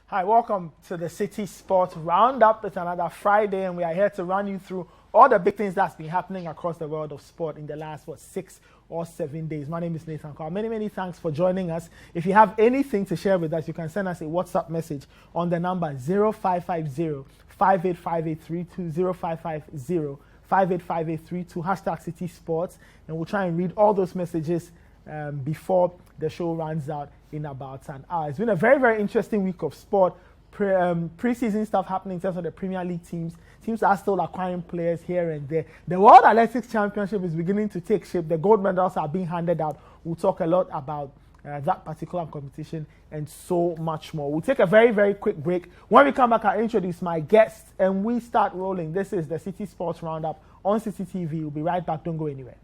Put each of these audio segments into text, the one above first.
Hi, welcome to the Citi Sports Roundup. It's another Friday, and we are here to run you through all the big things that's been happening across the world of sport in the last, 6 or 7 days. My name is Nathan Carl. Many thanks for joining us. If you have anything to share with us, you can send us a WhatsApp message on the number 0550-585832, 0550-585832, hashtag Citi Sports, and we'll try and read all those messages before the show runs out in about an hour. It's been a very interesting week of sport. Preseason stuff happening in terms of the Premier League teams. Teams are still acquiring players here and there. The World Athletics Championship is beginning to take shape. The gold medals are being handed out. We'll talk a lot about that particular competition and so much more. We'll take a very quick break. When we come back, I'll introduce my guests and we start rolling. This is the Citi Sports Roundup on Citi TV. We'll be right back. Don't go anywhere.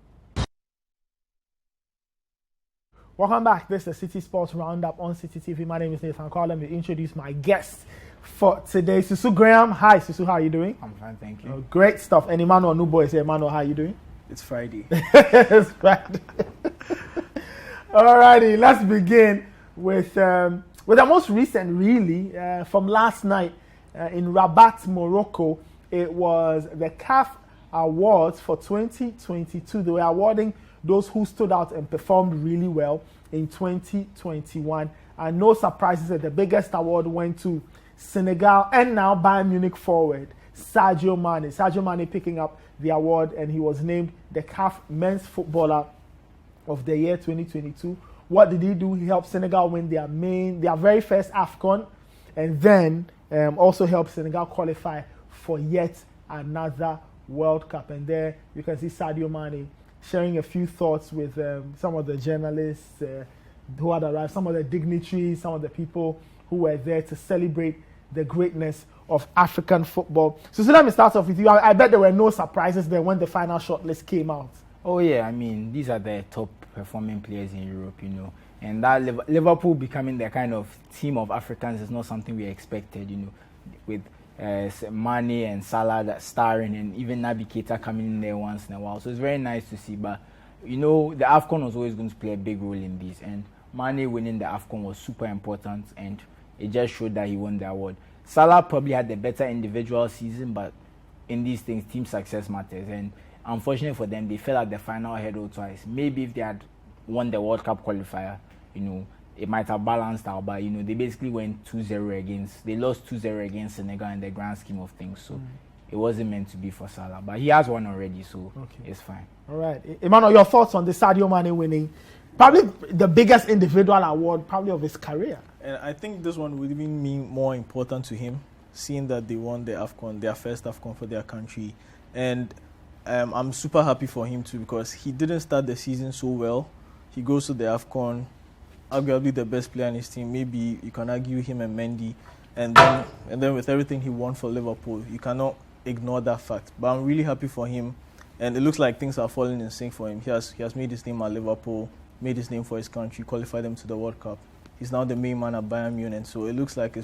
Welcome back. This is the Citi Sports Roundup on Citi TV. My name is Nathan Carl. Let me introduce my guests for today. Susu Graham. Hi, Susu. How are you doing? I'm fine, thank you. Great stuff. And Emmanuel Nubo is here. Emmanuel, how are you doing? It's Friday. It's Friday. Alrighty, let's begin with the most recent, really, from last night in Rabat, Morocco. It was the CAF Awards for 2022. They were awarding those who stood out and performed really well in 2021. And no surprises that the biggest award went to Senegal and now Bayern Munich forward Sadio Mané. Sadio Mané picking up the award, and he was named the CAF Men's Footballer of the Year 2022. What did he do? He helped Senegal win their very first AFCON, and then also helped Senegal qualify for yet another World Cup. And there you can see Sadio Mané sharing a few thoughts with some of the journalists who had arrived, some of the dignitaries, some of the people who were there to celebrate the greatness of African football. So let me start off with you. I bet there were no surprises there when the final shortlist came out. Oh yeah, I mean, these are the top performing players in Europe, you know. And that Liverpool becoming the kind of team of Africans is not something we expected, you know, with Mane and Salah that starring, and even Naby Keita coming in there once in a while. So it's very nice to see. But, you know, the AFCON was always going to play a big role in this. And Mane winning the AFCON was super important, and it just showed that he won the award. Salah probably had the better individual season, but in these things, team success matters. And unfortunately for them, they fell at the final hurdle twice. Maybe if they had won the World Cup qualifier, you know, it might have balanced out, but, you know, they basically went 2-0 they lost 2-0 against Senegal in the grand scheme of things. So it wasn't meant to be for Salah, but he has one already, so it's fine. All right. Emmanuel, your thoughts on the Sadio Mané winning probably the biggest individual award probably of his career? And I think this one would even mean more important to him, seeing that they won the AFCON, their first AFCON for their country. And I'm super happy for him too, because he didn't start the season so well. He goes to the AFCON, arguably the best player in his team. Maybe you can argue him and Mendy. And then with everything he won for Liverpool, you cannot ignore that fact. But I'm really happy for him. And it looks like things are falling in sync for him. He has made his name at Liverpool, made his name for his country, qualified them to the World Cup. He's now the main man at Bayern Munich. So it looks like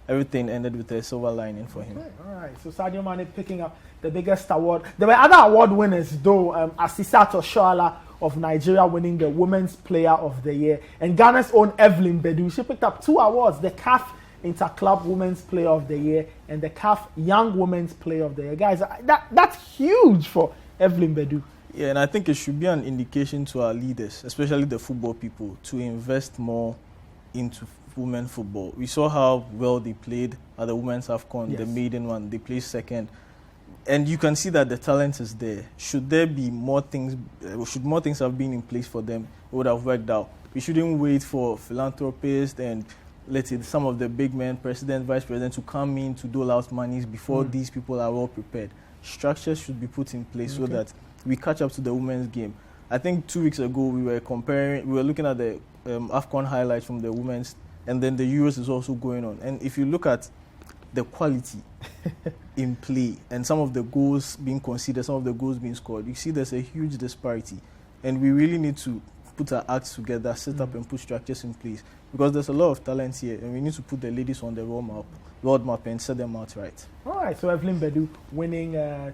everything ended with a silver lining for him. Okay, all right. So Sadio Mané picking up the biggest award. There were other award winners, though. Asisato Charla of Nigeria winning the Women's Player of the Year. And Ghana's own Evelyn Bedu. She picked up 2 awards, the CAF Interclub Women's Player of the Year and the CAF Young Women's Player of the Year. Guys, that's huge for Evelyn Bedu. Yeah, and I think it should be an indication to our leaders, especially the football people, to invest more into women football. We saw how well they played at the Women's AFCON, the maiden one. They placed second. And you can see that the talent is there. Should there be more things, should more things have been in place for them, it would have worked out. We shouldn't wait for philanthropists and, let's say, some of the big men, president, vice president, to come in to dole out monies before these people are well prepared. Structures should be put in place so that we catch up to the women's game. I think 2 weeks ago we were looking at the AFCON highlights from the women's, and then the Euros is also going on. And if you look at the quality in play and some of the goals being conceded, some of the goals being scored, you see there's a huge disparity. And we really need to put our acts together, set up and put structures in place, because there's a lot of talent here, and we need to put the ladies on the world map and set them out right. All right, so Evelyn Bedu winning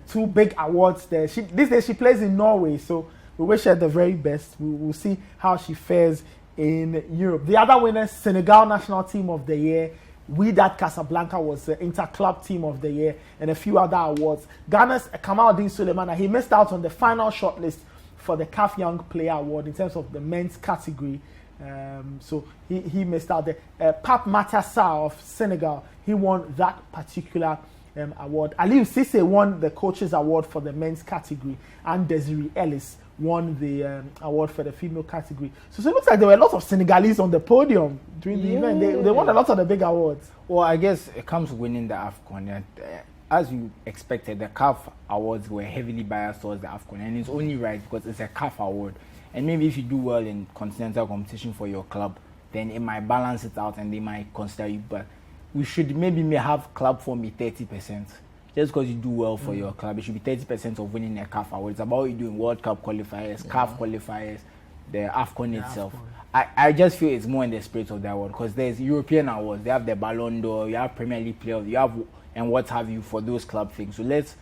2 big awards there. These days she plays in Norway, so we wish her the very best. We'll see how she fares in Europe. The other winners, Senegal National Team of the Year, Wydad Casablanca was the Inter-Club Team of the Year, and a few other awards. Ghana's Kamaldeen Sulemana, he missed out on the final shortlist for the CAF Young Player Award in terms of the men's category. So he missed out there. Pape Matar Sarr of Senegal, he won that particular award. Aliou Cisse won the Coaches Award for the men's category, and Desiree Ellis won the award for the female category. So it looks like there were a lot of Senegalese on the podium during the event. They won a lot of the big awards. Well, I guess it comes to winning the AFCON. As you expected, the CAF awards were heavily biased towards the AFCON, and it's only right because it's a CAF award. And maybe if you do well in continental competition for your club, then it might balance it out and they might consider you. But we should may have club form be 30%. Just because you do well for your club, it should be 30% of winning a CAF award. It's about you doing World Cup qualifiers, CAF qualifiers, the AFCON itself. I just feel it's more in the spirit of the award because there's European awards. They have the Ballon d'Or, you have Premier League players, you have and what have you for those club things. So let's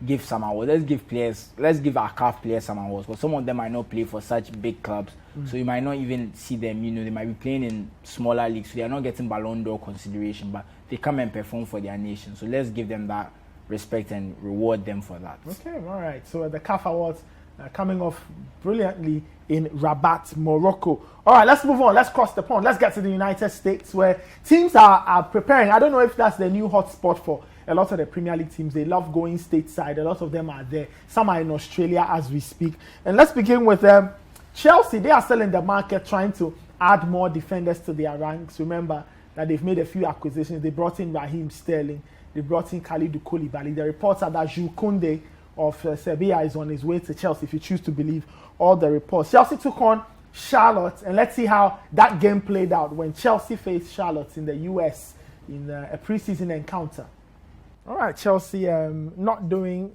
give some awards. Let's give our CAF players some awards because some of them might not play for such big clubs. So you might not even see them, they might be playing in smaller leagues. So they are not getting Ballon d'Or consideration, but they come and perform for their nation. So let's give them that respect and reward them for that. Okay, all right. So the CAF Awards coming off brilliantly in Rabat, Morocco. All right, let's move on. Let's cross the pond. Let's get to the United States where teams are preparing. I don't know if that's the new hotspot for a lot of the Premier League teams. They love going stateside. A lot of them are there. Some are in Australia as we speak. And let's begin with Chelsea. They are still in the market trying to add more defenders to their ranks. Remember that they've made a few acquisitions. They brought in Raheem Sterling. They brought in Kalidou Koulibaly. The reports are that Jules Koundé of Sevilla is on his way to Chelsea, if you choose to believe all the reports. Chelsea took on Charlotte, and let's see how that game played out when Chelsea faced Charlotte in the US in a preseason encounter. All right, Chelsea not doing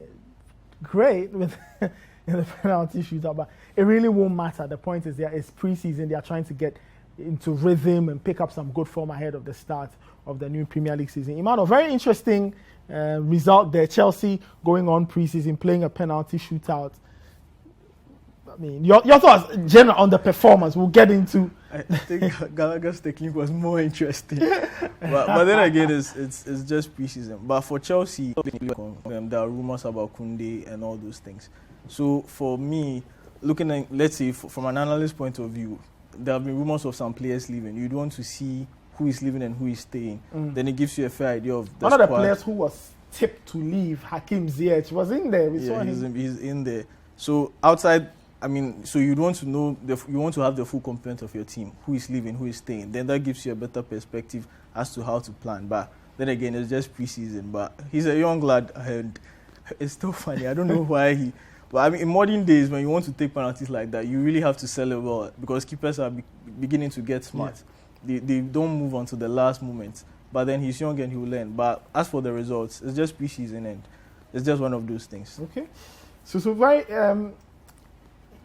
great with in the penalty shootout, but it really won't matter. The point is it's preseason. They are trying to get into rhythm and pick up some good form ahead of the start of the new Premier League season. Emmanuel, very interesting result there. Chelsea going on preseason, playing a penalty shootout. I mean, your thoughts general on the performance. We'll get into. I think Gallagher's technique was more interesting, but then again, it's just preseason. But for Chelsea, there are rumors about Koundé and all those things. So for me, looking at, let's say from an analyst point of view, there have been rumors of some players leaving. You'd want to see who is leaving and who is staying. Then it gives you a fair idea of the one squad. of the players who was tipped to leave, Hakim Ziyech, was in there. We saw him. He's in there. So outside, I mean, so you'd want to know, you want to have the full complement of your team, who is leaving, who is staying. Then that gives you a better perspective as to how to plan. But then again, it's just preseason. But he's a young lad, and it's still funny. I don't know why he. But I mean, in modern days, when you want to take penalties like that, you really have to sell it well because keepers are beginning to get smart. Yeah. They don't move on to the last moment. But then he's young and he will learn. But as for the results, it's just preseason and it's just one of those things. Okay. So very.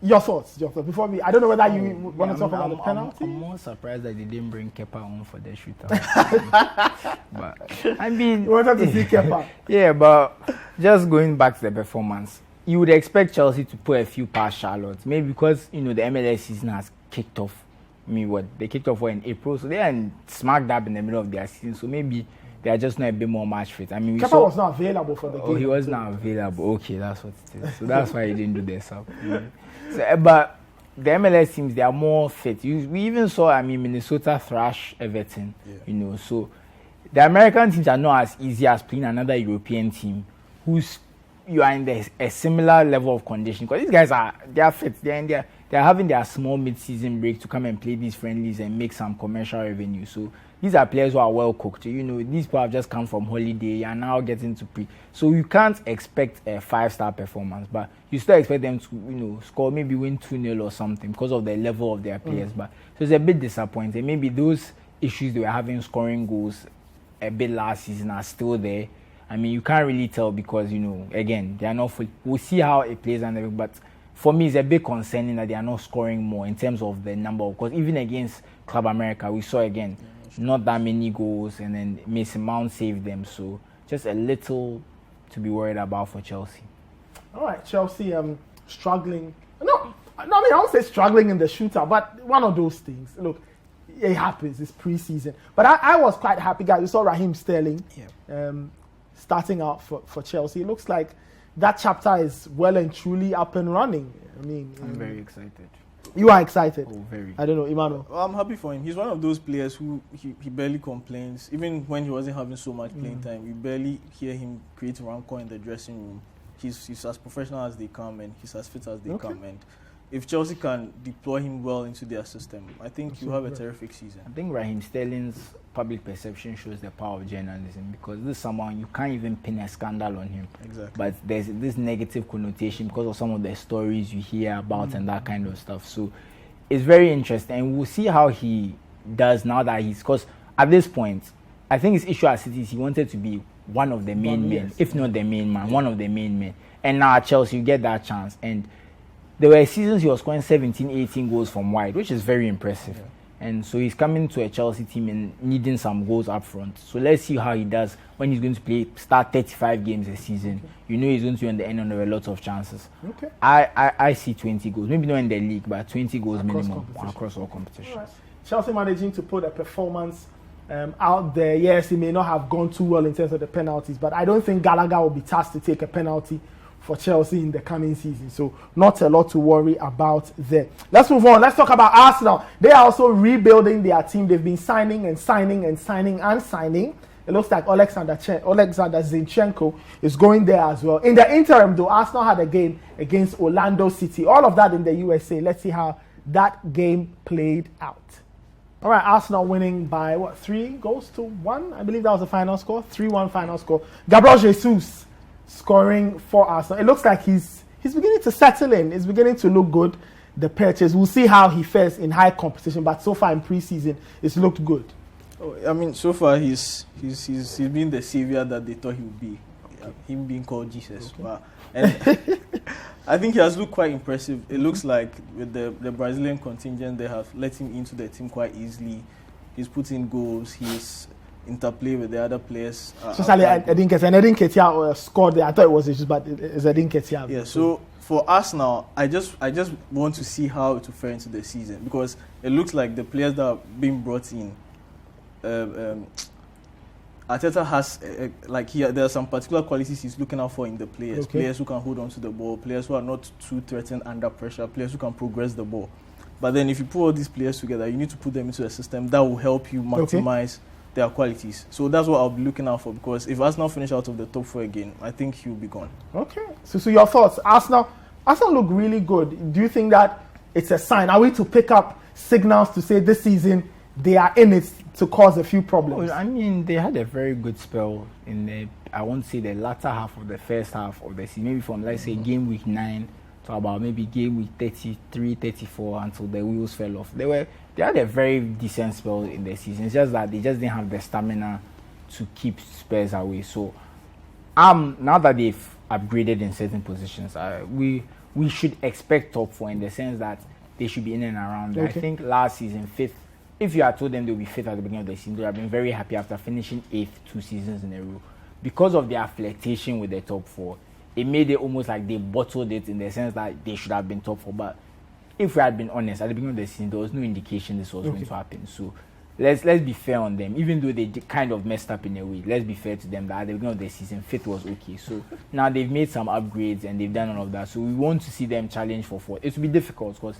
Your thoughts before me. I don't know whether you want to talk about the penalty. I'm more surprised that they didn't bring Kepa on for the shootout. But I mean, you wanted to see Kepa. Yeah, but just going back to the performance, you would expect Chelsea to put a few past Charlotte, maybe because the MLS season has kicked off. I mean, they kicked off in April, so they are smack dab in the middle of their season. So maybe they are just not a bit more match fit. I mean, Kepa was not available for the game. Oh, he was not available. Okay, that's what it is. So that's why he didn't do the sub. So, but the MLS teams, they are more fit. We even saw, Minnesota thrash Everton. So the American teams are not as easy as playing another European team you are in a similar level of condition. Because these guys they are fit. They're having their small mid-season break to come and play these friendlies and make some commercial revenue. So these are players who are well cooked. These people have just come from holiday and now getting to pre. So you can't expect a 5-star performance, but you still expect them to, score, maybe win 2-0 or something because of the level of their players. But so it's a bit disappointing. Maybe those issues they were having scoring goals a bit last season are still there. I mean, you can't really tell because, again, they are not full. We'll see how it plays and everything, but for me, it's a bit concerning that they are not scoring more in terms of the number. Because even against Club America, we saw again, not that many goals, and then Mason Mount saved them. So just a little to be worried about for Chelsea. All right, Chelsea struggling. No, I won't say struggling in the shootout, but one of those things. Look, it happens. It's pre-season. But I was quite happy, guys. We saw Raheem Sterling starting out for Chelsea. It looks like that chapter is well and truly up and running. I mean, I'm very excited. You are excited? Oh, very. I don't know, Emmanuel. Well, I'm happy for him. He's one of those players who he barely complains. Even when he wasn't having so much playing time, you barely hear him create rancor in the dressing room. He's as professional as they come, and he's as fit as they come. And if Chelsea can deploy him well into their system, I think you have a terrific season. I think Raheem Sterling's public perception shows the power of journalism, because this is someone you can't even pin a scandal on him. Exactly. But there's this negative connotation because of some of the stories you hear about and that kind of stuff. So it's very interesting, and we'll see how he does now that because at this point, I think his issue at City is he wanted to be one of the main men, if not the main man, one of the main men. And now at Chelsea, you get that chance. And there were seasons he was scoring 17, 18 goals from wide, which is very impressive. Yeah. And so he's coming to a Chelsea team and needing some goals up front. So let's see how he does when he's going to start 35 games a season. Okay. You know he's going to be on the end under a lot of chances. Okay. I see 20 goals, maybe not in the league, but 20 goals minimum across all competitions. Right. Chelsea managing to put a performance out there. Yes, he may not have gone too well in terms of the penalties, but I don't think Gallagher will be tasked to take a penalty for Chelsea in the coming season. So not a lot to worry about there. Let's move on. Let's talk about Arsenal. They are also rebuilding their team. They've been signing. It looks like Alexander Zinchenko is going there as well. In the interim, though, Arsenal had a game against Orlando City. All of that in the USA. Let's see how that game played out. All right, Arsenal winning by 3-1? I believe that was the final score. 3-1 final score. Gabriel Jesus scoring for Arsenal. It looks like he's beginning to settle in. It's beginning to look good, the purchase. We'll see how he fares in high competition, but so far in pre-season, it's looked good. Oh, I mean, so far he's been the savior that they thought he would be. Okay. Him being called Jesus. Okay. Wow. And I think he has looked quite impressive. It looks like with the Brazilian contingent, they have let him into the team quite easily. He's put in goals. He's interplay with the other players. Especially Edin Ketia scored there. I thought it was just, but it's Edin Ketia. Yeah, so for us now, I just want to see how it will fare into the season, because it looks like the players that are being brought in, Arteta has there are some particular qualities he's looking out for in the players. Okay. Players who can hold on to the ball, players who are not too threatened under pressure, players who can progress the ball. But then if you put all these players together, you need to put them into a system that will help you maximize their qualities. So that's what I'll be looking out for, because if Arsenal finish out of the top 4 again, I think he'll be gone. Okay. So your thoughts? Arsenal look really good. Do you think that it's a sign? Are we to pick up signals to say this season they are in it to cause a few problems? Well, I mean, they had a very good spell in I won't say the latter half of the first half of the season, maybe from, let's say, game week 9 to about maybe game week 33, 34 until the wheels fell off. They had a very decent spell in the season. It's just that they just didn't have the stamina to keep Spurs away. So now that they've upgraded in certain positions, we should expect top 4 in the sense that they should be in and around. Okay. I think last season, 5th, if you had told them they'll be 5th at the beginning of the season, they would have been very happy after finishing 8th 2 seasons in a row. Because of their flirtation with the top 4, it made it almost like they bottled it in the sense that they should have been top 4. But if we had been honest, at the beginning of the season, there was no indication this was going to happen. So let's be fair on them. Even though they kind of messed up in a way, let's be fair to them that at the beginning of the season, 5th was okay. So now they've made some upgrades and they've done all of that. So we want to see them challenge for 4th. It will be difficult because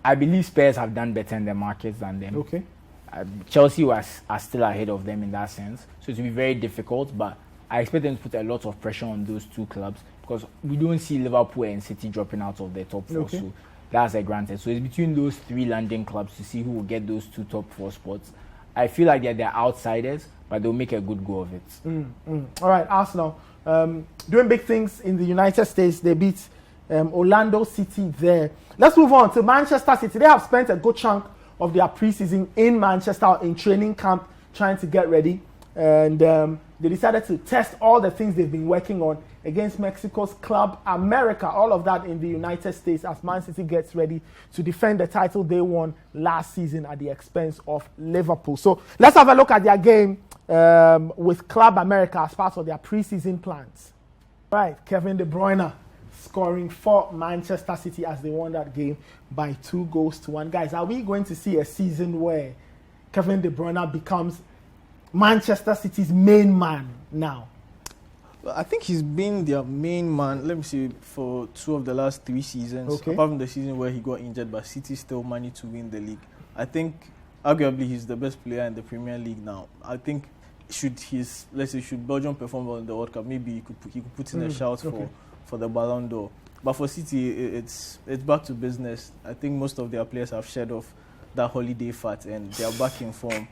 I believe Spurs have done better in the markets than them. Okay. Chelsea are still ahead of them in that sense. So it will be very difficult, but I expect them to put a lot of pressure on those 2 clubs because we don't see Liverpool and City dropping out of the top 4. Okay. So that's a granted. So it's between those 3 London clubs to see who will get those 2 top 4 spots. I feel like they're outsiders, but they'll make a good go of it. All right, Arsenal doing big things in the United States. They beat Orlando City there. Let's move on to Manchester City. They have spent a good chunk of their preseason in Manchester in training camp trying to get ready. And they decided to test all the things they've been working on against Mexico's Club America. All of that in the United States as Man City gets ready to defend the title they won last season at the expense of Liverpool. So let's have a look at their game with Club America as part of their preseason plans. Right, Kevin De Bruyne scoring for Manchester City as they won that game by 2-1. Guys, are we going to see a season where Kevin De Bruyne becomes Manchester City's main man now? Well, I think he's been their main man, let me see, for 2 of the last 3 seasons. Okay. Apart from the season where he got injured, but City still managed to win the league. I think, arguably, he's the best player in the Premier League now. I think should Belgium perform well in the World Cup, maybe he could put in a shout for the Ballon d'Or. But for City, it's back to business. I think most of their players have shed off that holiday fat and they are back in form.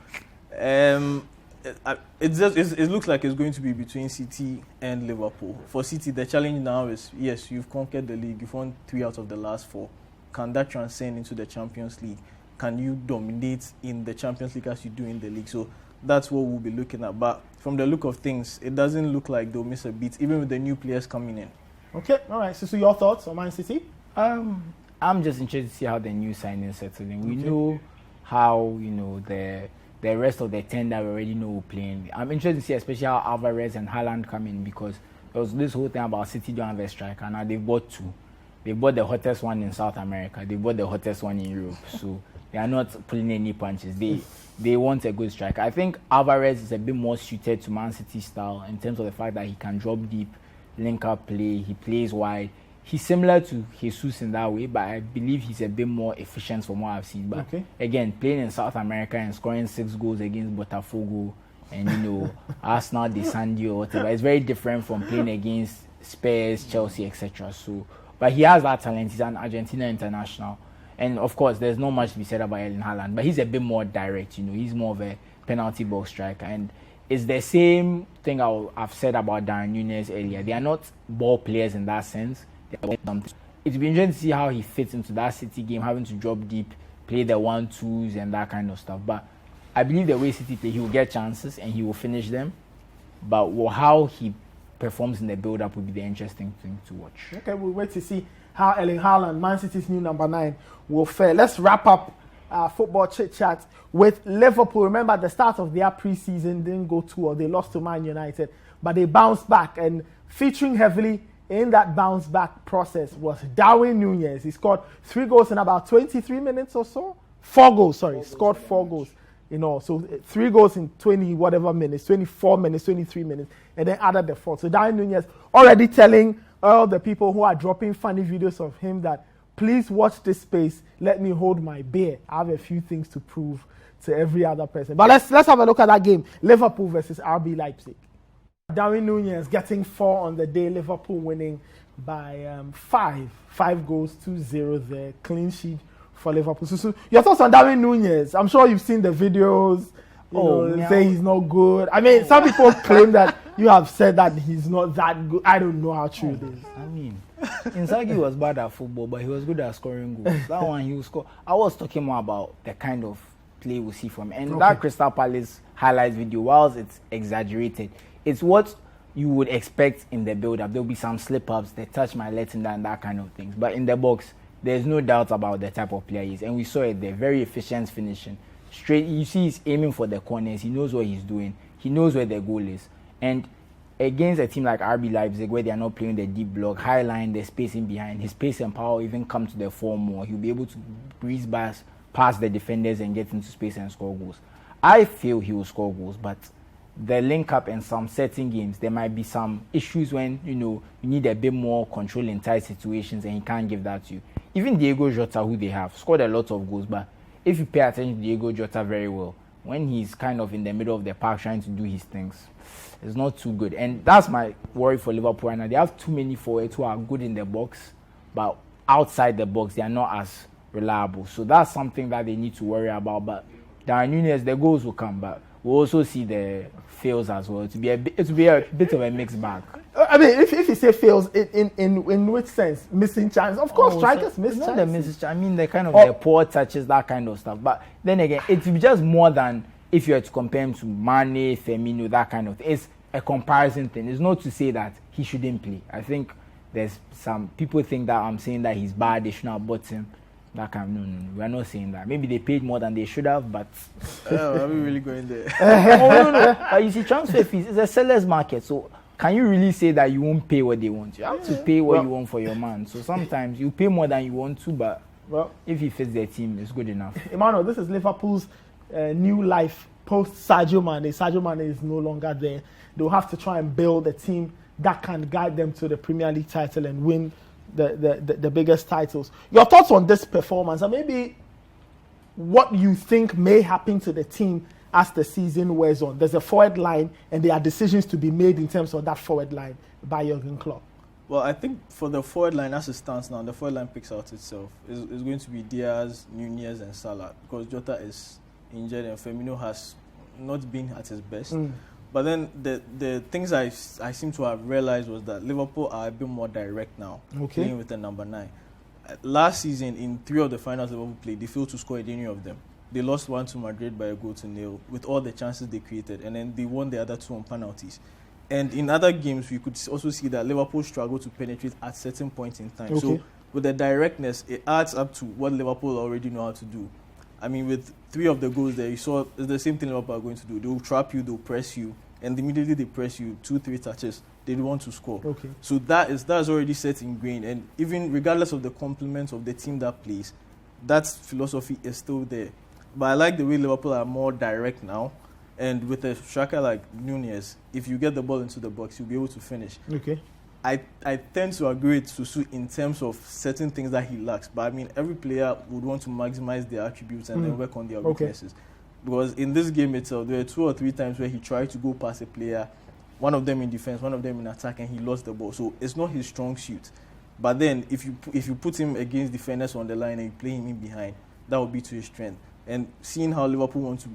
It looks like it's going to be between City and Liverpool. For City, the challenge now is, yes, you've conquered the league. You've won 3 out of the last 4. Can that transcend into the Champions League? Can you dominate in the Champions League as you do in the league? So that's what we'll be looking at. But from the look of things, it doesn't look like they'll miss a beat, even with the new players coming in. Okay, all right. So your thoughts on Man City? I'm just interested to see how the new signings settle in. We know how, the rest of the 10 that we already know will play. I'm interested to see especially how Alvarez and Haaland come in, because there was this whole thing about City don't have a striker. Now they've bought 2. They bought the hottest one in South America. They bought the hottest one in Europe. So they are not pulling any punches. They want a good striker. I think Alvarez is a bit more suited to Man City style in terms of the fact that he can drop deep, link up play, he plays wide. He's similar to Jesus in that way, but I believe he's a bit more efficient from what I've seen. But again, playing in South America and scoring 6 goals against Botafogo and, Arsenal, De Sandio or whatever, it's very different from playing against Spurs, Chelsea, etc. So, but he has that talent. He's an Argentina international. And, of course, there's not much to be said about Erling Haaland, but he's a bit more direct, He's more of a penalty box striker. And it's the same thing I've said about Darwin Núñez earlier. They are not ball players in that sense. It'll be interesting to see how he fits into that City game, having to drop deep, play the 1-2s and that kind of stuff. But I believe the way City play, he will get chances and he will finish them. But how he performs in the build-up will be the interesting thing to watch. Okay, we'll wait to see how Erling Haaland, Man City's new number 9, will fare. Let's wrap up football chit-chat with Liverpool. Remember, at the start of their pre-season didn't go too well. They lost to Man United, but they bounced back. And featuring heavily in that bounce-back process was Darwin Núñez. He scored 3 goals in about 23 minutes or so. 4 goals, sorry. Scored 4 goals. So 3 goals in 20 whatever minutes, 24 minutes, 23 minutes, and then added the 4. So Darwin Núñez already telling all the people who are dropping funny videos of him that, please watch this space, let me hold my beer. I have a few things to prove to every other person. But let's have a look at that game. Liverpool versus RB Leipzig. Darwin Núñez getting 4 on the day. Liverpool winning by 5 goals, 2-0 there. Clean sheet for Liverpool. So your thoughts on Darwin Núñez? I'm sure you've seen the videos. Say he's not good. I mean, some people claim that you have said that he's not that good. I don't know how true it is. I mean, Inzaghi was bad at football, but he was good at scoring goals. That one he will score. I was talking more about the kind of play we see from him. And that Crystal Palace highlights video, whilst it's exaggerated, it's what you would expect in the build-up. There'll be some slip-ups, they touch my legs and that kind of things. But in the box, there's no doubt about the type of player he is. And we saw it there, very efficient finishing. Straight, you see he's aiming for the corners. He knows what he's doing. He knows where the goal is. And against a team like RB Leipzig, where they are not playing the deep block, high line, the spacing behind, his pace and power even come to the fore more. He'll be able to breeze past the defenders and get into space and score goals. I feel he will score goals, but the link up in some certain games, there might be some issues when, you need a bit more control in tight situations and he can't give that to you. Even Diego Jota, who they have, scored a lot of goals, but if you pay attention to Diego Jota very well, when he's kind of in the middle of the park trying to do his things, it's not too good. And that's my worry for Liverpool right now. They have too many forwards who are good in the box, but outside the box, they are not as reliable. So that's something that they need to worry about. But Darwin Núñez, the goals will come, but we'll also see the fails as well. It will be a bit of a mixed bag. I mean, if you say fails, in which sense? Missing chance? Of course, strikers miss chances. Not the missing chance. I mean, the kind of the poor touches, that kind of stuff. But then again, it will be just more than if you were to compare him to Mane, Firmino, that kind of thing. It's a comparison thing. It's not to say that he shouldn't play. I think there's some people think that I'm saying that he's bad, they shouldn't have bought him. That kind of, no, we're not saying that. Maybe they paid more than they should have, but are we really going there? No. You see, transfer fees is a seller's market, so can you really say that you won't pay what they want? You have to pay what you want for your man. So sometimes you pay more than you want to, but if he fits their team, it's good enough. Emmanuel, this is Liverpool's new life post Sadio Mané. Sadio Mané is no longer there. They'll have to try and build a team that can guide them to the Premier League title and win the biggest titles. Your thoughts on this performance, and maybe what you think may happen to the team as the season wears on? There's a forward line, and there are decisions to be made in terms of that forward line by Jurgen Klopp. Well, I think for the forward line, as it stands now, the forward line picks out itself. It's going to be Diaz, Nunez, and Salah, because Jota is injured and Firmino has not been at his best. But then the things I seem to have realized was that Liverpool are a bit more direct now, playing with the number 9. Last season, in 3 of the finals Liverpool played, they failed to score in any of them. They lost 1 to Madrid by a goal to nil with all the chances they created, and then they won the other 2 on penalties. And in other games, we could also see that Liverpool struggled to penetrate at certain points in time. So with the directness, it adds up to what Liverpool already know how to do. I mean, with 3 of the goals there, you saw it's the same thing Liverpool are going to do. They will trap you, they'll press you, and immediately they press you 2-3 touches, they want to score. So that's already set in grain, and even regardless of the complements of the team that plays, that philosophy is still there. But I like the way Liverpool are more direct now, and with a striker like Nunez, if you get the ball into the box, you'll be able to finish. I tend to agree with Susu in terms of certain things that he lacks, but I mean, every player would want to maximize their attributes and then work on their weaknesses. Because in this game itself, there were 2 or 3 times where he tried to go past a player, one of them in defense, one of them in attack, and he lost the ball. So it's not his strong suit. But then if you put him against defenders on the line and you play him in behind, that would be to his strength. And seeing how Liverpool want to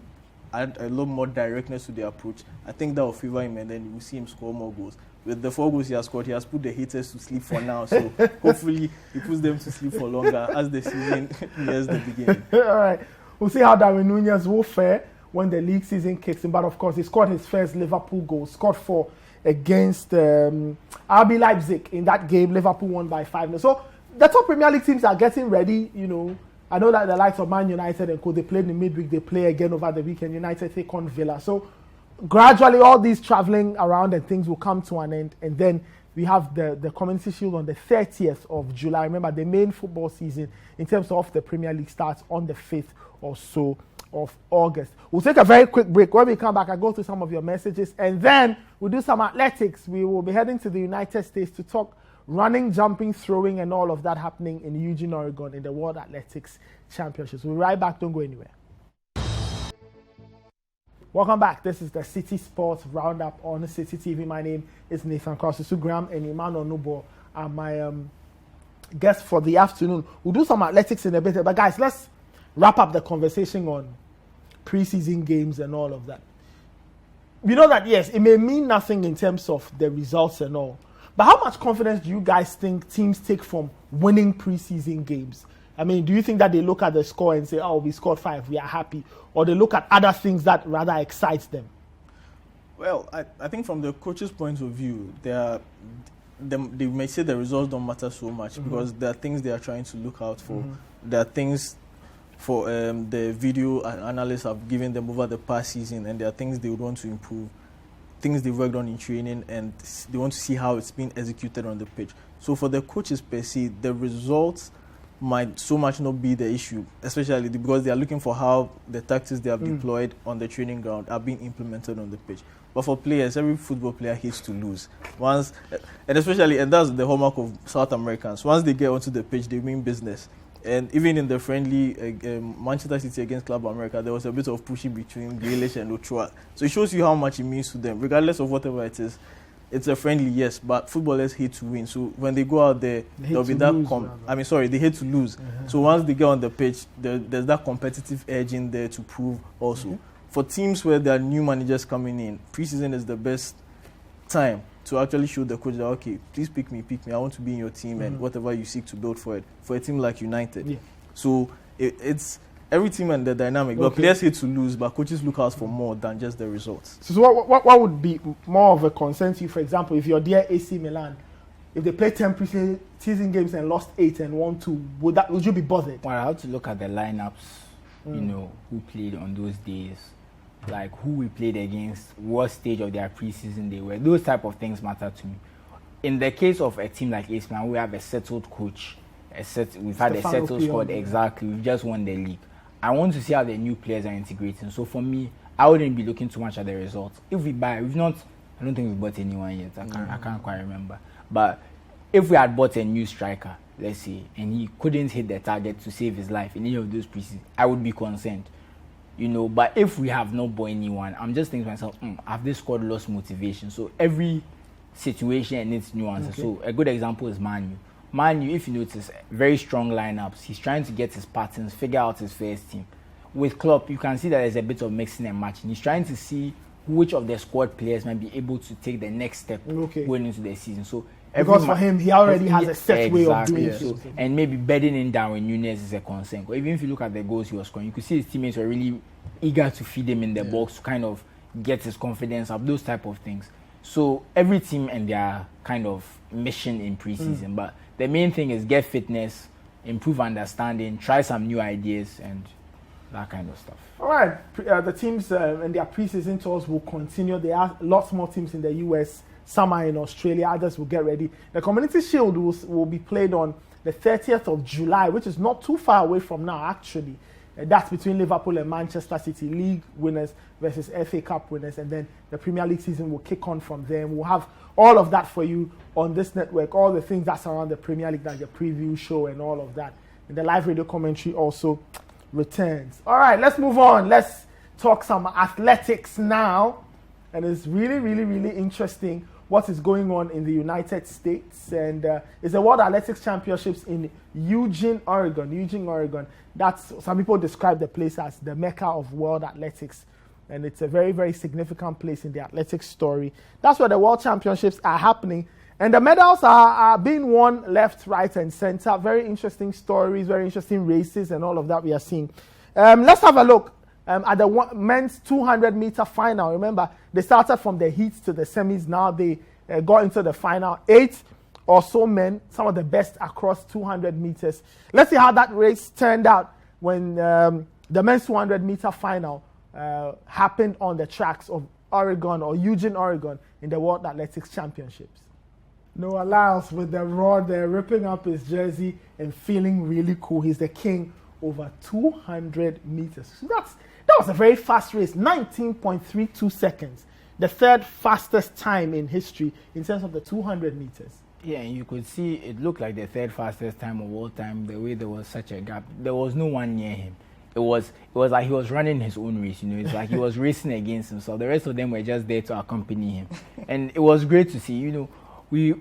add a lot more directness to their approach, I think that will favor him, and then you will see him score more goals. With the 4 goals he has scored, he has put the haters to sleep for now. So hopefully he puts them to sleep for longer as the season nears the beginning. All right. We'll see how Darwin Nunez will fare when the league season kicks in. But of course, he scored his first Liverpool goal, scored 4 against RB Leipzig. In that game, Liverpool won by 5-0. So the top Premier League teams are getting ready, you know. I know that the likes of Man United and Co, they played in midweek, they play again over the weekend. United take on Villa. So gradually all these traveling around and things will come to an end. And then we have the Community Shield on the 30th of July. Remember, the main football season in terms of the Premier League starts on the 5th or so of August. We'll take a very quick break. When we come back, I'll go through some of your messages. And then we'll do some athletics. We will be heading to the United States to talk running, jumping, throwing, and all of that happening in Eugene, Oregon in the World Athletics Championships. We'll be right back. Don't go anywhere. Welcome back. This is the Citi Sports Roundup on Citi TV. My name is Nathan Cross. Graham and Emmanuel Nubo are my guests for the afternoon. We'll do some athletics in a bit. But guys, let's wrap up the conversation on preseason games and all of that. We know that, yes, it may mean nothing in terms of the results and all. But how much confidence do you guys think teams take from winning preseason games? I mean, do you think that they look at the score and say, oh, we scored 5, we are happy? Or they look at other things that rather excites them? Well, I think from the coach's point of view, they may say the results don't matter so much because there are things they are trying to look out for. There are things for the video analysts have given them over the past season, and there are things they would want to improve, things they've worked on in training, and they want to see how it's been executed on the pitch. So for the coaches per se, the results might so much not be the issue, especially because they are looking for how the tactics they have deployed on the training ground are being implemented on the pitch. But for players, every football player hates to lose. And that's the hallmark of South Americans. Once they get onto the pitch, they mean business. And even in the friendly Manchester City against Club America, there was a bit of pushing between Grealish and Ochoa. So it shows you how much it means to them, regardless of whatever it is. It's a friendly, yes, but footballers hate to win. So when they go out there, there'll be that. They hate to lose. So once they get on the pitch, there's that competitive edge in there to prove also. For teams where there are new managers coming in, preseason is the best time to actually show the coach that, okay, please pick me, I want to be in your team and whatever you seek to build for it. For a team like United. Yeah. So it's every team and the dynamic. But players hate to lose, but coaches look out for more than just the results. So what would be more of a concern to you, for example, if you're dear AC Milan, if they played 10 preseason games and lost 8 and won 2, would you be bothered? Well, I have to look at the lineups, who played on those days. like who we played against, what stage of their preseason they were. Those type of things matter to me. In the case of a team like AC Milan, we have a settled coach. We've had a settled squad. Exactly. We've just won the league. I want to see how the new players are integrating. So for me, I wouldn't be looking too much at the results. If we buy, I don't think we've bought anyone yet. I can't quite remember. But if we had bought a new striker, let's say, and he couldn't hit the target to save his life in any of those preseasons, I would be concerned. But if we have not bought anyone, I'm just thinking to myself, have this squad lost motivation? So every situation needs nuances. Okay. So a good example is Manu. Manu, if you notice, very strong lineups. He's trying to get his patterns, figure out his first team. With Klopp, you can see that there's a bit of mixing and matching. He's trying to see which of the squad players might be able to take the next step going into the season. So because for him, he already has a set way of doing it. So, and maybe bedding in Darwin Núñez is a concern. But even if you look at the goals he was scoring, you could see his teammates were really eager to feed him in the box to kind of get his confidence up, those type of things. So every team and their kind of mission in preseason. But the main thing is get fitness, improve understanding, try some new ideas, and that kind of stuff. All right. The teams and their preseason tours will continue. There are lots more teams in the US. Some are in Australia. Others will get ready. The Community Shield will be played on the 30th of July, which is not too far away from now, actually. That's between Liverpool and Manchester City, league winners versus FA Cup winners. And then the Premier League season will kick on from there. We'll have all of that for you on this network, all the things that's around the Premier League, like the preview show and all of that. And the live radio commentary also returns. All right, let's move on. Let's talk some athletics now. And it's really, really, really interesting what is going on in the United States. And it's the World Athletics Championships in Eugene, Oregon. That's, some people describe the place as the Mecca of world athletics. And it's a very, very significant place in the athletics story. That's where the World Championships are happening. And the medals are being won left, right, and center. Very interesting stories, very interesting races, and all of that we are seeing. Let's have a look at the men's 200-meter final. Remember, they started from the heats to the semis. Now they got into the final. 8 or so men, some of the best across 200 meters. Let's see how that race turned out when the men's 200-meter final happened on the tracks of Oregon or Eugene, Oregon in the World Athletics Championships. Noah Lyles with the rod there, ripping up his jersey and feeling really cool. He's the king over 200 meters. So that was a very fast race, 19.32 seconds. The third fastest time in history in terms of the 200 meters. Yeah, and you could see it looked like the third fastest time of all time, the way there was such a gap. There was no one near him. It was like he was running his own race, It's like he was racing against himself. The rest of them were just there to accompany him. And it was great to see, we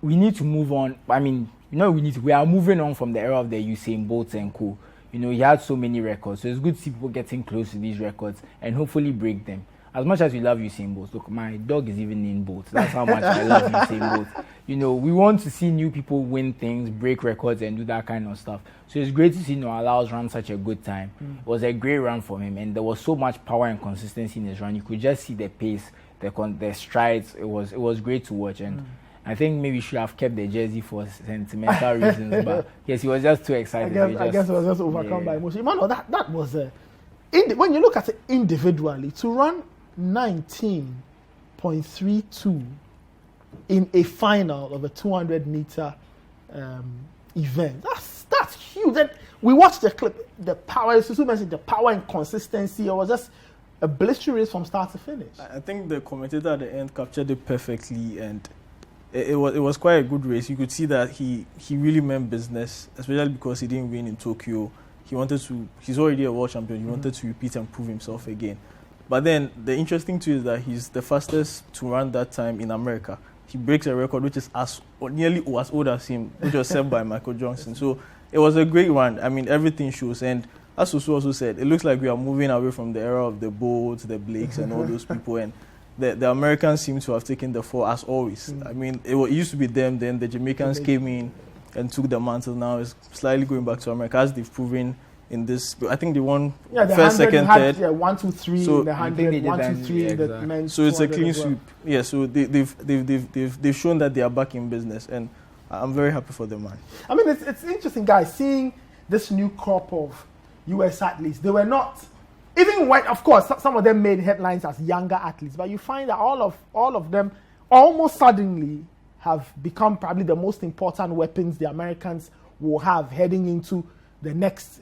need to move on. I mean, we are moving on from the era of the Usain Bolt and co. He had so many records. So it's good to see people getting close to these records and hopefully break them. As much as we love Usain Bolt, look, my dog is even in Bolt. That's how much I love Usain Bolt. We want to see new people win things, break records, and do that kind of stuff. So it's great to see Noah Lyles run such a good time. It was a great run for him, and there was so much power and consistency in his run. You could just see the pace, the strides. It was great to watch, and I think maybe he should have kept the jersey for sentimental reasons. But yes, he was just too excited. I guess he was just overcome by emotion. Man, that was when you look at it individually, to run 19.32 in a final of a 200-meter event. That's huge. And we watched the clip. The power, as you mentioned, the power and consistency. It was just a blistering race from start to finish. I think the commentator at the end captured it perfectly, and it was quite a good race. You could see that he really meant business, especially because he didn't win in Tokyo. He's already a world champion. He wanted to repeat and prove himself again. But then the interesting thing is that he's the fastest to run that time in America. He breaks a record which is nearly as old as him, which was set by Michael Johnson. So it was a great run. I mean, everything shows. And as Susu also said, it looks like we are moving away from the era of the Bolts, the Blakes, and all those people. And the Americans seem to have taken the fall as always. I mean, it used to be them, then the Jamaicans came in and took the mantle. Now it's slightly going back to America, as they've proven in this. I think they won first, second, third. Yeah, 1, 2, 3 in the 100, 1, 2, 3 in the men's. So it's a clean sweep. Yeah, so they've shown that they are back in business, and I'm very happy for them, man. I mean, it's interesting, guys, seeing this new crop of US athletes. They were not even when, of course, some of them made headlines as younger athletes, but you find that all of them almost suddenly have become probably the most important weapons the Americans will have heading into the next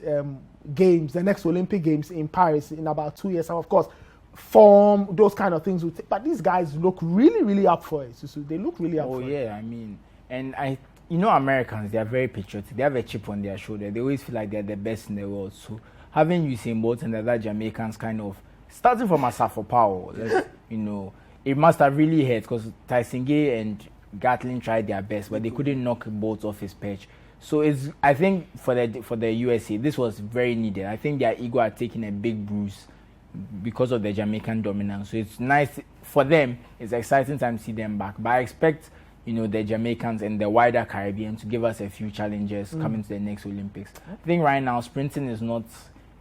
games, the next Olympic Games in Paris in about 2 years. And of course, form, those kind of things will take. But these guys look really, really up for it. So they look really up for it. Oh yeah, I mean, and Americans, they are very patriotic. They have a chip on their shoulder. They always feel like they're the best in the world. So having Usain Bolt and the other Jamaicans kind of starting from Asafo Powell, it must have really hurt because Tyson Gay and Gatlin tried their best, but they couldn't knock Bolt off his perch. So I think for the USA, this was very needed. I think their ego had taken a big bruise because of the Jamaican dominance. So it's nice for them. It's an exciting time to see them back. But I expect the Jamaicans and the wider Caribbean to give us a few challenges coming to the next Olympics. I think right now sprinting is not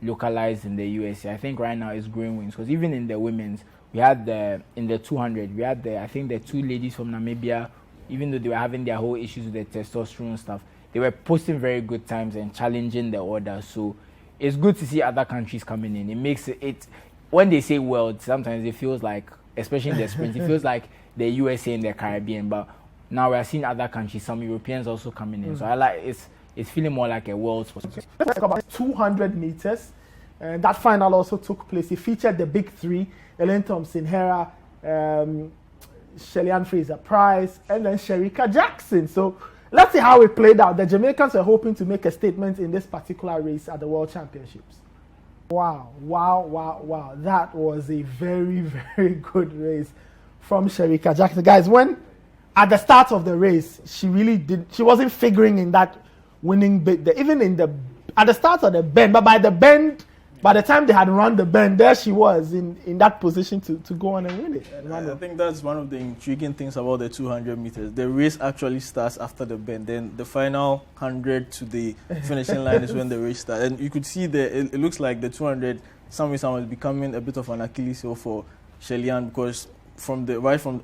localized in the USA. I think right now it's growing wings because even in the women's, we had in the 200, we had I think the two ladies from Namibia, even though they were having their whole issues with the testosterone stuff, they were posting very good times and challenging the order. So it's good to see other countries coming in. It makes it when they say world, sometimes it feels like, especially in the sprint, it feels like the USA and the Caribbean. But now we are seeing other countries, some Europeans also coming in. So I like it's feeling more like a world sport. Let's talk about 200 meters. That final also took place. It featured the big three: Ellen Thompson-Herah, Shirley-Ann Fraser-Pryce, and then Shericka Jackson. So let's see how it played out. The Jamaicans are hoping to make a statement in this particular race at the World Championships. Wow. That was a very, very good race from Shericka Jackson. Guys, when at the start of the race, she wasn't figuring in that winning bit. Even at the start of the bend, but by the time they had run the bend, there she was in that position to go on and win it. I think that's one of the intriguing things about the 200 meters. The race actually starts after the bend. Then the final 100 to the finishing line is when the race starts. And you could see it looks like the 200 somehow is becoming a bit of an Achilles heel for Shirley-Ann because from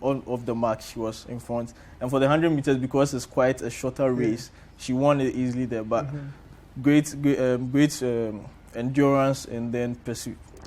all of the mark she was in front. And for the 100 meters, because it's quite a shorter race, she won it easily there. But great endurance, and then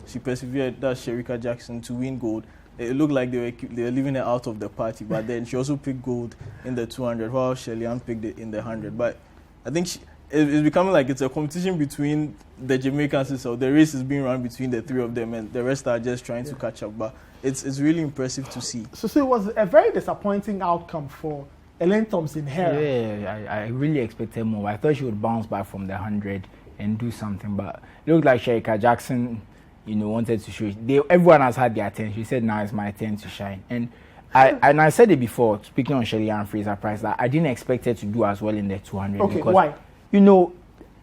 she persevered. That's Shericka Jackson to win gold. It looked like they were leaving her out of the party, but then she also picked gold in the 200, while Shirley-Ann picked it in the 100. But I think it's becoming like it's a competition between the Jamaicans. So the race is being run between the three of them, and the rest are just trying to catch up. But it's really impressive to see. So it was a very disappointing outcome for Ellen Thompson-Herah. Yeah, I really expected more. I thought she would bounce back from the 100 and do something, but it looked like Shericka Jackson, wanted to show. Everyone has had their turn. She said, "Now it's my turn to shine." And I said it before, speaking on Shirley-Ann Fraser-Pryce, that I didn't expect her to do as well in the 200. Okay, because, why?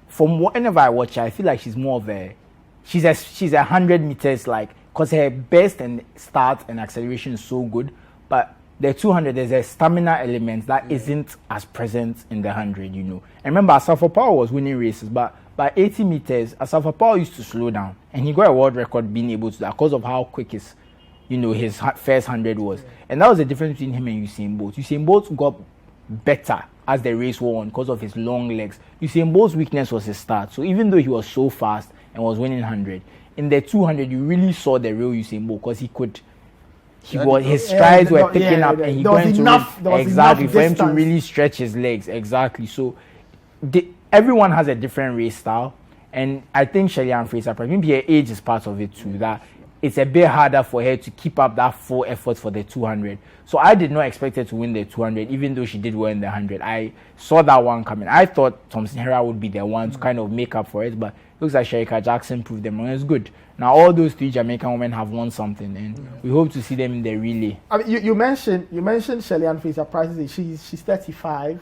From whenever I watch her, I feel like she's more of she's 100 meters because her burst and start and acceleration is so good, but the 200 there's a stamina element that isn't as present in the 100. And remember, Asafo Powell was winning races, but by 80 meters, Asafo Powell used to slow down, and he got a world record being able to do that because of how quick his first 100 was. And that was the difference between him and Usain Bolt. Usain Bolt got better as the race wore on because of his long legs. Usain Bolt's weakness was his start. So even though he was so fast and was winning 100, in the 200 you really saw the real Usain Bolt because his strides were picking up, and he went exactly for him to really stretch his legs. Exactly. So everyone has a different race style, and I think Shirley-Ann Fraser-Pryce, maybe her age is part of it too, that it's a bit harder for her to keep up that full effort for the 200. So I did not expect her to win the 200, even though she did well in the 100. I saw that one coming. I thought Thompson-Herah would be the one to kind of make up for it, but it looks like Shericka Jackson proved them wrong. It's good. Now all those three Jamaican women have won something, and we hope to see them in the relay. I mean, you mentioned Shirley-Ann Fraser-Pryce. She's 35.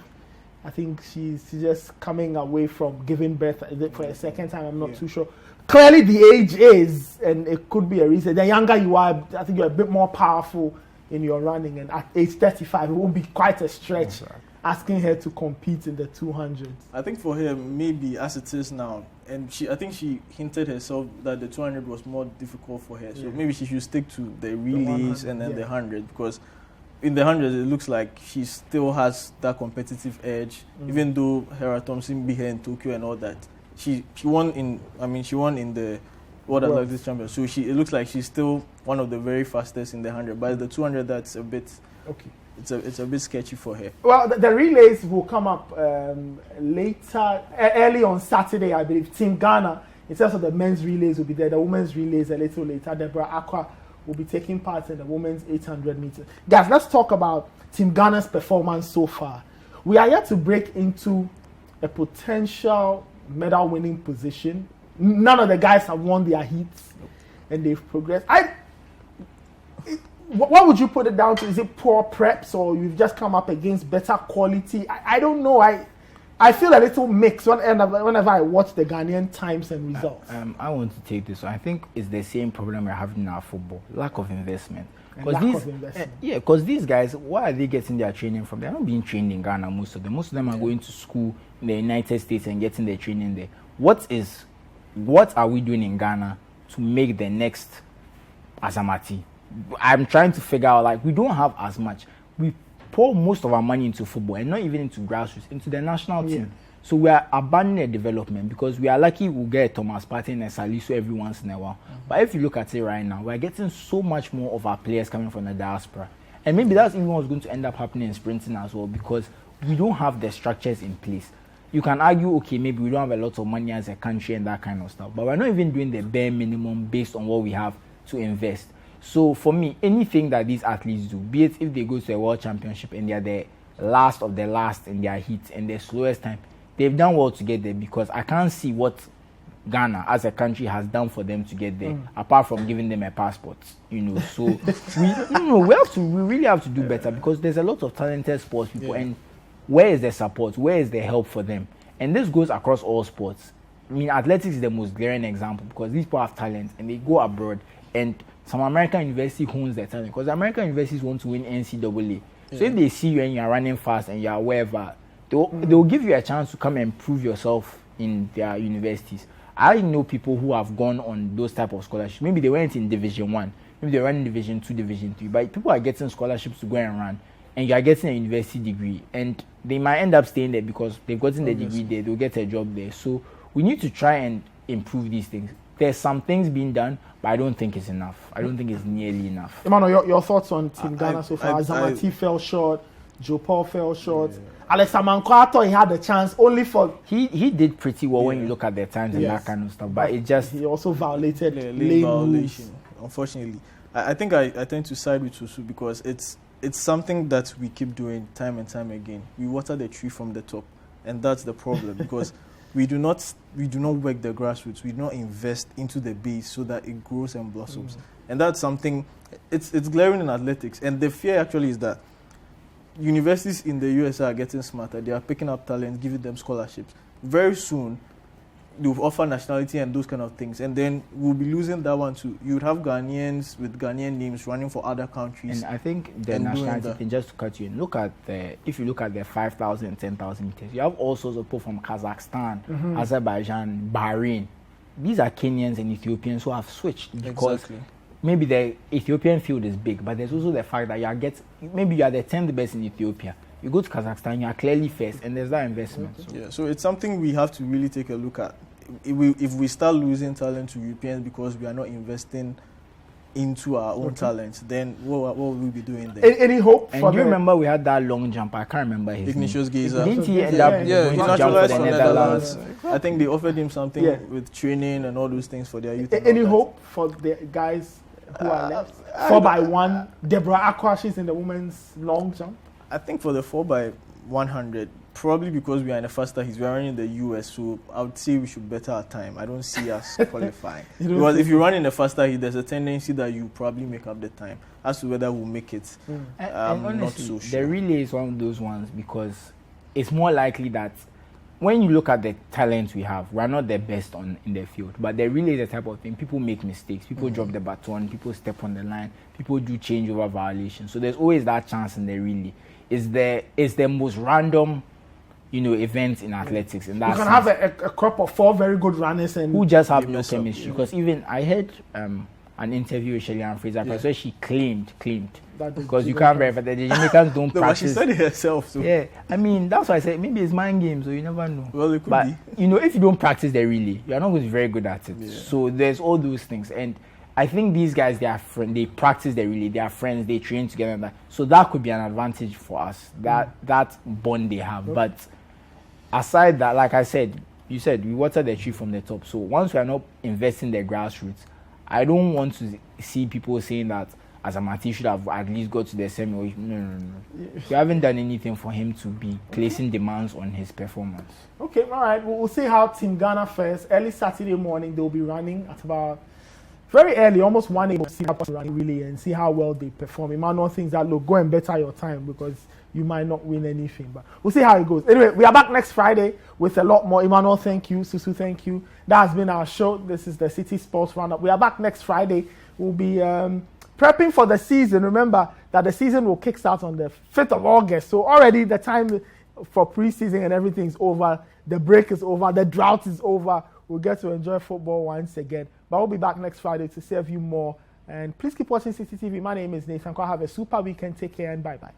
I think she's just coming away from giving birth for a second time. I'm not too sure. Clearly, the age is, and it could be a reason. The younger you are, I think you're a bit more powerful in your running. And at age 35, it won't be quite a stretch asking her to compete in the 200. I think for her, maybe as it is now, and I think she hinted herself that the 200 was more difficult for her. So maybe she should stick to the relays and then the 100, because in the 100 it looks like she still has that competitive edge, even though Herah Thompson beat her in Tokyo and all that. She won in the World Athletics champion. So it looks like she's still one of the very fastest in the 100. But the 200, that's a bit okay. It's a bit sketchy for her. Well, the relays will come up early on Saturday, I believe. Team Ghana, in terms of the men's relays, will be there. The women's relays a little later. Deborah Aqua will be taking part in the women's 800 meters. Guys, let's talk about Team Ghana's performance so far. We are yet to break into a potential medal-winning position. None of the guys have won their heats, and they've progressed. What would you put it down to? Is it poor preps, or you've just come up against better quality? I don't know. I feel a little mixed whenever I watch the Ghanaian times and results. I want to take this one. I think it's the same problem we're having in our football: lack of investment. Because these guys, where are they getting their training from? They're not being trained in Ghana. Most of them are going to school in the United States and getting their training there. What are we doing in Ghana to make the next Azamati? I'm trying to figure out, like, we don't have as much. We pour most of our money into football and not even into grassroots, into the national team. So we are abandoning the development because we are lucky we'll get Thomas Partey and Salisu every once in a while. But if you look at it right now, we're getting so much more of our players coming from the diaspora. And maybe that's even what's going to end up happening in sprinting as well, because we don't have the structures in place. You can argue, okay, maybe we don't have a lot of money as a country and that kind of stuff, but we're not even doing the bare minimum based on what we have to invest. So for me, anything that these athletes do, be it if they go to a world championship and they're the last of the last in their heat and their slowest time, they've done well to get there, because I can't see what Ghana as a country has done for them to get there, apart from giving them a passport, So we really have to do better, because there's a lot of talented sports people, and where is the support? Where is the help for them? And this goes across all sports. I mean, athletics is the most glaring example, because these people have talent and they go abroad, and some American university owns their talent, because American universities want to win NCAA. So if they see you and you're running fast and you're wherever, they'll give you a chance to come and prove yourself in their universities. I know people who have gone on those type of scholarships. Maybe they went in Division 1, maybe they ran in Division 2, Division 3, but people are getting scholarships to go and run, and you are getting a university degree, and they might end up staying there because they've gotten the degree there, they'll get a job there. So we need to try and improve these things. There's some things being done, but I don't think it's enough. I don't think it's nearly enough. Emmanuel, your thoughts on Team Ghana so far? Zamati fell short, Joe Paul fell short. Alex Amanko, I thought he had the chance only for... He did pretty well when you look at the times and that kind of stuff, but it just... He also violated lane rules. Unfortunately. I think I tend to side with Susu, because it's something that we keep doing time and time again. We water the tree from the top, and that's the problem, because we do not work the grassroots. We do not invest into the base so that it grows and blossoms. And that's something, it's glaring in athletics. And the fear actually is that universities in the US are getting smarter. They are picking up talent, giving them scholarships. Very soon, they'll offer nationality and those kind of things. And then we'll be losing that one too. You would have Ghanaians with Ghanaian names running for other countries. And I think the nationality thing, just to cut you in, if you look at the 5,000 and 10,000 meters, you have all sorts of people from Kazakhstan, Azerbaijan, Bahrain. These are Kenyans and Ethiopians who have switched, because maybe the Ethiopian field is big, but there's also the fact that maybe you are the 10th best in Ethiopia. You go to Kazakhstan, you are clearly first, and there's that investment. So it's something we have to really take a look at. If we start losing talent to Europeans because we are not investing into our own talents, then what will we be doing there? Any hope? And do you remember we had that long jump? I can't remember his Ignatius name. Geza. Didn't he end up going to jump for the Netherlands? I think they offered him something with training and all those things for their youth. Any hope for the guys who are left? 4x1, Deborah Aqua, she's in the women's long jump. I think for the 4x100, probably because we are in a faster heat, we are running in the US, so I would say we should better our time. I don't see us qualifying. Because if you run in a faster heat, there's a tendency that you probably make up the time. As to whether we'll make it, I'm honestly, not so sure. The relay is one of those ones, because it's more likely that when you look at the talent we have, we're not the best in the field. But the relay is the type of thing, people make mistakes, people drop the baton, people step on the line, people do changeover violations. So there's always that chance in the relay. It's the most random, event in athletics. In that you can have a crop of 4 very good runners and who just have no chemistry. Because even I heard an interview with Shirley-Ann Fraser-Price where she claimed That because you can't verify that the Jamaicans don't No, but practice. she said it herself. So. Yeah, I mean that's why I said maybe it's mind games, so you never know. Well, it could But be. you know, if you don't practice there really, you are not going to be very good at it. Yeah. So there's all those things, and I think these guys, they are they practice there really, they are friends, they train together, and that. So that could be an advantage for us. That bond they have. Okay. But aside that, like I said, you said we water the tree from the top. So once we are not investing the grassroots, I don't want to see people saying that Asamati should have at least got to the semi. No. You haven't done anything for him to be placing demands on his performance. Okay, all right. We'll see how Team Ghana fares. Early Saturday morning, they'll be running at about very early, almost 1 a.m. See how they run really and see how well they perform. Emmanuel thinks that look, go and better your time because you might not win anything. But we'll see how it goes. Anyway, we are back next Friday with a lot more. Emmanuel, thank you. Susu, thank you. That has been our show. This is the Citi Sports Roundup. We are back next Friday. We'll be prepping for the season. Remember that the season will kickstart on the 5th of August. So already the time for preseason and everything is over. The break is over. The drought is over. We'll get to enjoy football once again. But we'll be back next Friday to serve you more. And please keep watching Citi TV. My name is Nathan. Have a super weekend. Take care and bye-bye.